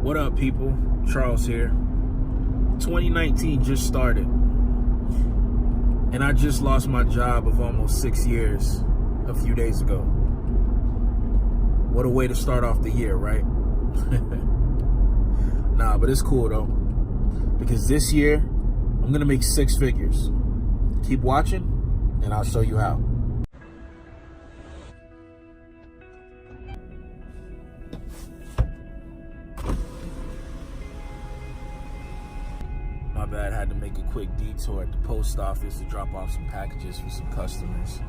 What up, people? Charles here. 2019 just started, and I just lost my job of almost 6 years a few days ago. What a way to start off the year, right? Nah, but it's cool though, because this year I'm gonna make 6 figures. Keep watching, and I'll show you how. My bad, had to make a quick detour at the post office to drop off some packages for some customers.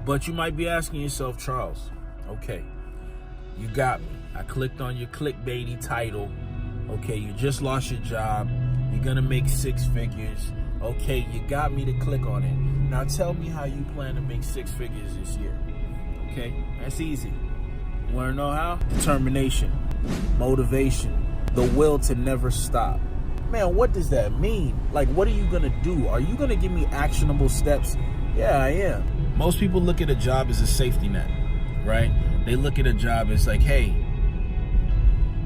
But you might be asking yourself, Charles, okay, you got me. I clicked on your clickbaity title. Okay, you just lost your job. You're gonna make 6 figures. Okay, you got me to click on it. Now tell me how you plan to make 6 figures this year. Okay, that's easy. You wanna know how? Determination, motivation, the will to never stop. Man, what does that mean? Like, what are you gonna do? Are you gonna give me actionable steps? Yeah, I am. Most people look at a job as a safety net, right? They look at a job as like, hey,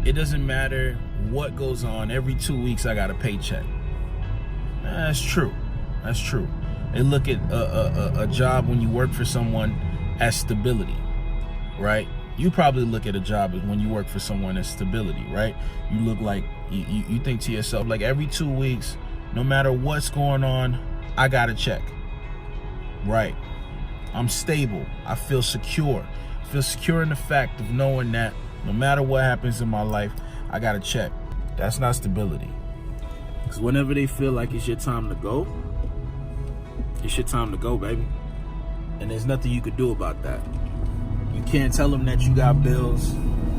it doesn't matter what goes on. Every 2 weeks, I got a paycheck. That's true. That's true. They look at a job when you work for someone as stability, right? You probably look at a job as when you work for someone as stability, right? You look like, you think to yourself, like every 2 weeks, no matter what's going on, I got a check, right? I'm stable. I feel secure. I feel secure in the fact of knowing that no matter what happens in my life, I got a check. That's not stability. Because whenever they feel like it's your time to go, it's your time to go, baby. And there's nothing you could do about that. You can't tell them that you got bills.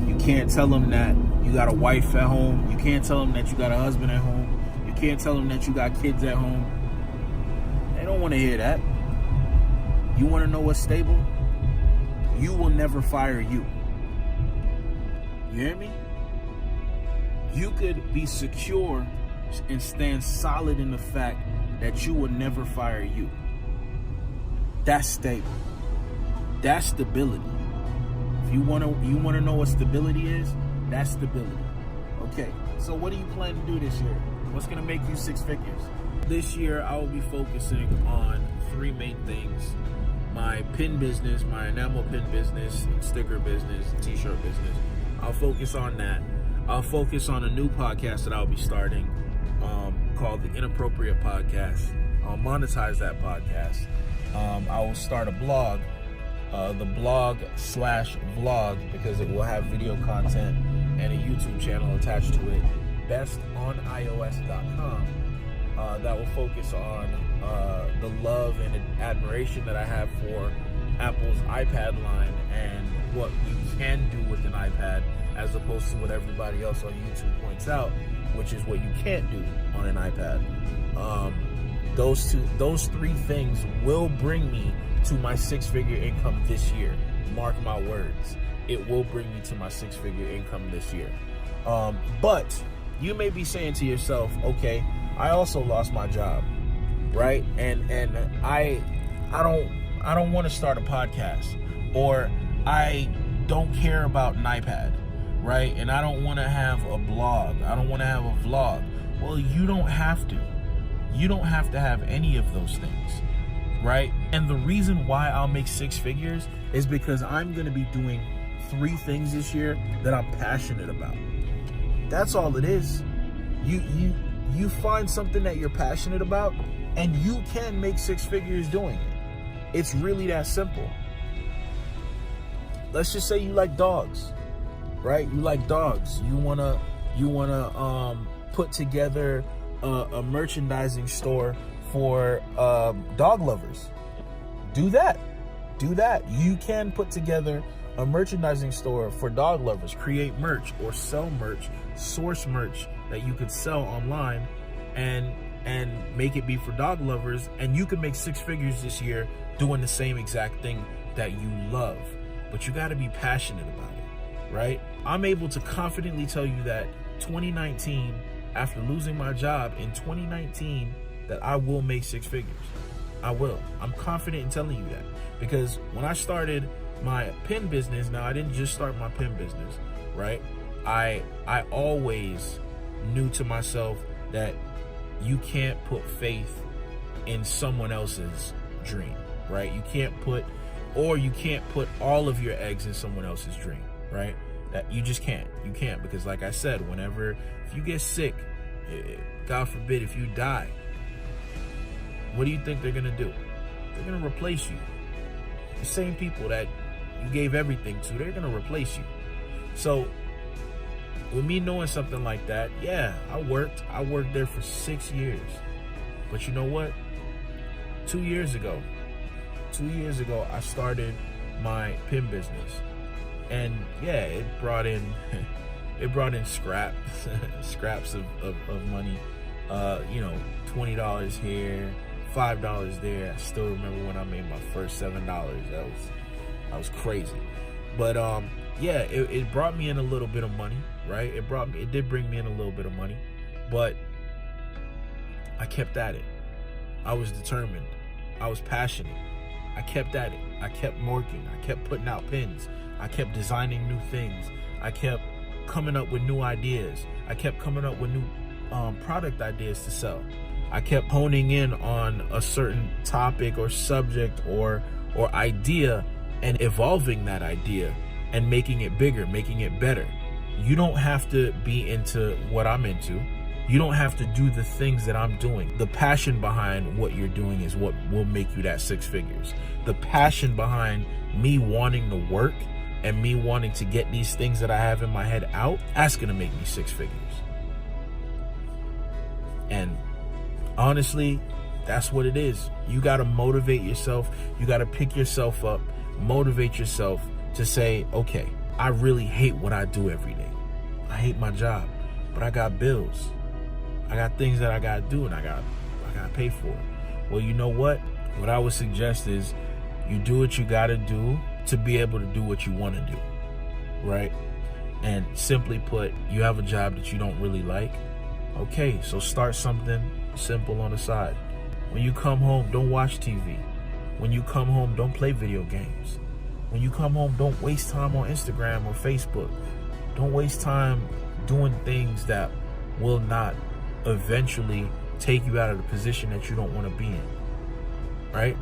You can't tell them that you got a wife at home. You can't tell them that you got a husband at home. You can't tell them that you got kids at home. They don't want to hear that. You want to know what's stable? You will never fire you. You hear me? You could be secure and stand solid in the fact that you will never fire you. That's stable. That's stability. If you wanna know what stability is, that's stability. Okay, so what do you plan to do this year? What's gonna make you 6 figures? This year, I will be focusing on 3 main things. My pin business, my enamel pin business, sticker business, t-shirt business. I'll focus on that. I'll focus on a new podcast that I'll be starting called The Inappropriate Podcast. I'll monetize that podcast. I will start a blog, the blog/vlog, because it will have video content and a YouTube channel attached to it, bestonios.com. That will focus on the love and admiration that I have for Apple's iPad line and what you can do with an iPad as opposed to what everybody else on YouTube points out, which is what you can't do on an iPad. Those 3 things will bring me to my 6-figure income this year. Mark my words. It will bring me to my 6-figure income this year. But you may be saying to yourself, okay, I also lost my job, right? And I don't want to start a podcast, or I don't care about an iPad, right? And I don't want to have a blog. I don't want to have a vlog. Well, you don't have to. You don't have to have any of those things, right? And the reason why I'll make 6 figures is because I'm going to be doing 3 things this year that I'm passionate about. That's all it is. You find something that you're passionate about, and you can make 6 figures doing it. It's really that simple. Let's just say you like dogs, right? You like dogs. You wanna put together a merchandising store for dog lovers. Do that. You can put together a merchandising store for dog lovers. Create merch or sell merch, source merch that you could sell online and make it be for dog lovers, and you can make 6 figures this year doing the same exact thing that you love. But you got to be passionate about it, right? I'm able to confidently tell you that 2019, after losing my job in 2019, that I will make 6 figures. I will. I'm confident in telling you that, because when I started my pen business, now I didn't just start my pen business, right? I always knew to myself that you can't put faith in someone else's dream, right? You can't put all of your eggs in someone else's dream, right? That you just can't. You can't, because like I said, if you get sick, God forbid, if you die, what do you think they're gonna do? They're gonna replace you. The same people that you gave everything to, they're gonna replace you. So with me knowing something like that, yeah, I worked there for 6 years. But you know what? 2 years ago, I started my pin business. And yeah, it brought in scraps of money. $20 here, $5 there. I still remember when I made my first $7. That was crazy. But yeah, it brought me in a little bit of money, right? It did bring me in a little bit of money, but I kept at it. I was determined. I was passionate. I kept at it. I kept working. I kept putting out pins. I kept designing new things. I kept coming up with new ideas. I kept coming up with new product ideas to sell. I kept honing in on a certain topic or subject or idea and evolving that idea and making it bigger, making it better. You don't have to be into what I'm into. You don't have to do the things that I'm doing. The passion behind what you're doing is what will make you that 6 figures. The passion behind me wanting to work and me wanting to get these things that I have in my head out, that's gonna make me 6 figures. And honestly, that's what it is. You gotta motivate yourself. You gotta pick yourself up, motivate yourself to say, okay, I really hate what I do every day. I hate my job, but I got bills. I got things that I gotta do, and I gotta pay for it. Well, you know what? What I would suggest is you do what you gotta do to be able to do what you want to do, right? And simply put, you have a job that you don't really like. Okay, so start something simple on the side. When you come home, don't watch TV. When you come home, don't play video games. When you come home, don't waste time on Instagram or Facebook. Don't waste time doing things that will not eventually take you out of the position that you don't want to be in, right?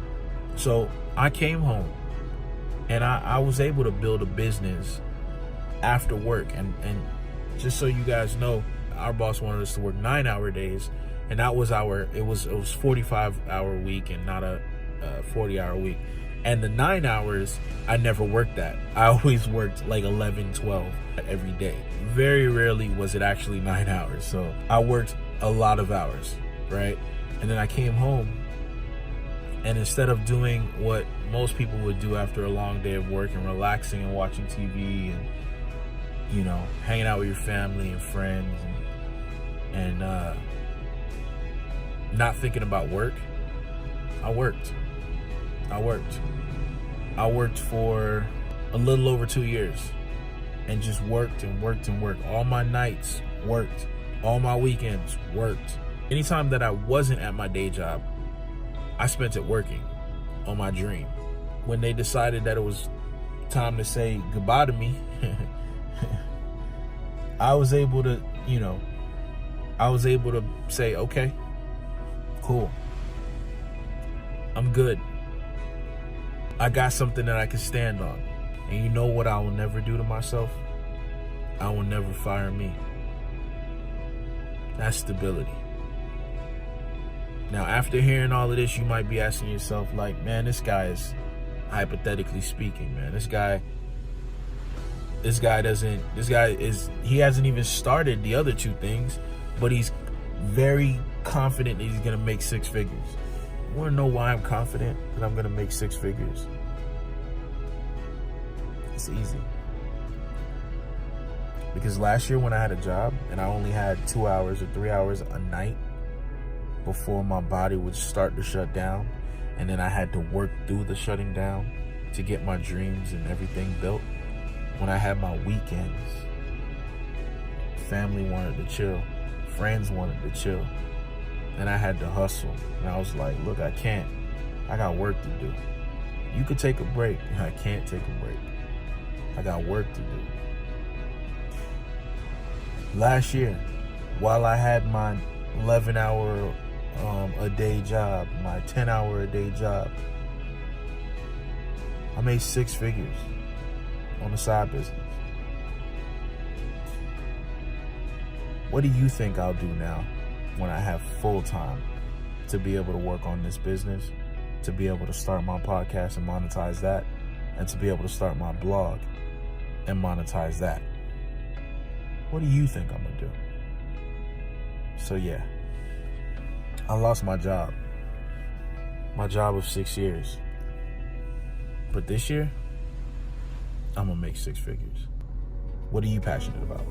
So I came home and I was able to build a business after work. And just so you guys know, our boss wanted us to work 9-hour days, and that was it was 45-hour week and not a 40-hour week. And the 9 hours, I never worked that. I always worked like 11, 12 every day. Very rarely was it actually 9 hours. So I worked a lot of hours, right? And then I came home, and instead of doing what most people would do after a long day of work and relaxing and watching TV and, you know, hanging out with your family and friends and not thinking about work, I worked for a little over 2 years and just worked and worked and worked. All my nights worked. All my weekends worked. Anytime that I wasn't at my day job, I spent it working on my dream. When they decided that it was time to say goodbye to me, I was able to say, okay, cool. I'm good. I got something that I can stand on. And you know what I will never do to myself? I will never fire me. That's stability. Now, after hearing all of this, you might be asking yourself, like, man, this guy is, hypothetically speaking, man, he hasn't even started the other 2 things, but he's very confident that he's gonna make 6 figures. You wanna know why I'm confident that I'm gonna make 6 figures? It's easy. Because last year when I had a job and I only had 2 hours or 3 hours a night before my body would start to shut down, and then I had to work through the shutting down to get my dreams and everything built. When I had my weekends, family wanted to chill, friends wanted to chill, and I had to hustle. And I was like, look, I can't. I got work to do. You could take a break. I can't take a break. I got work to do. Last year, while I had my 11-hour a day job, my 10-hour a day job, I made 6 figures on a side business. What do you think I'll do now when I have full time to be able to work on this business, to be able to start my podcast and monetize that, and to be able to start my blog and monetize that? What do you think I'm gonna do? So yeah, I lost my job of 6 years. But this year, I'm gonna make 6 figures. What are you passionate about?